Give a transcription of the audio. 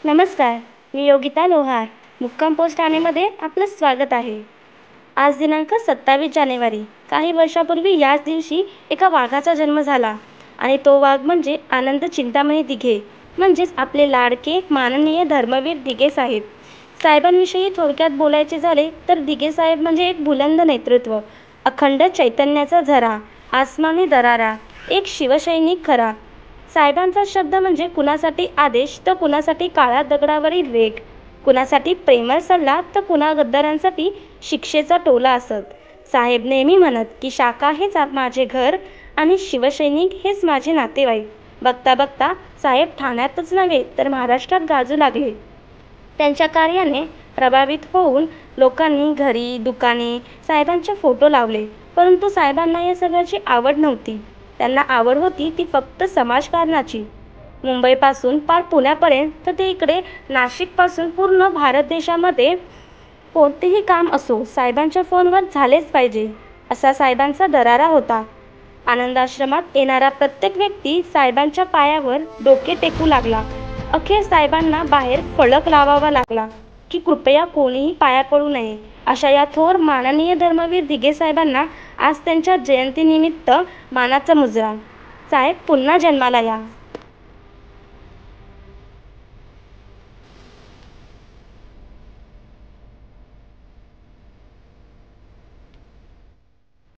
नमस्कार, मी योगिता लोहार. मुक्काम पोस्ट ठाणेमध्ये आपलं स्वागत आहे. आज दिनांक 27 जानेवारी. काही वर्षापूर्वी याच दिवशी एका वाघाचा जन्म झाला आणि तो वाघ म्हणजे आनंद चिंतामणी दिघे, म्हणजेच आपले लाडके माननीय धर्मवीर दिघे साहेब. साहेबांविषयी थोडक्यात बोलायचे झाले तर दिघे साहेब म्हणजे एक बुलंद नेतृत्व, अखंड चैतन्याचा झरा, आसमानी दरारा, एक शिवसैनिक खरा. साहेबांचा शब्द म्हणजे कुणासाठी आदेश तर कुणासाठी काळ्या दगडावरील रेघ, कुणासाठी प्रेमळ सल्ला तर कुणा गद्दारांसाठी शिक्षेचा टोला असत. साहेब नेहमी म्हणत की शाखा हेच माझे घर आणि शिवसैनिक हेच माझे नातेवाईक. बघता बघता साहेब ठाण्यातच नव्हे तर महाराष्ट्रात गाजू लागले. त्यांच्या कार्याने प्रभावित होऊन लोकांनी घरी दुकानी साहेबांचे फोटो लावले. परंतु साहेबांना या सगळ्याची आवड नव्हती. त्यांना आवड होती ती फक्त समाजकारणाची. मुंबईपासून पार पुण्यापर्यंत तर ते इकडे नाशिकपासून पूर्ण भारत देशामध्ये कोणतेही काम असो साहेबांच्या फोनवर झालेच पाहिजे, असा साहेबांचा दरारा होता. आनंदाश्रमात येणारा प्रत्येक व्यक्ती साहेबांच्या पायावर डोके टेकू लागला. अखेर साहेबांना बाहेर फलक लावावा लागला की कृपया कोणीही पाया पडू नये. अशा या थोर माननीय धर्मवीर दिघे साहेबांना आज त्यांच्या जयंतीनिमित्त मानाचा मुजरा. साहेब पुन्हा जन्माला या.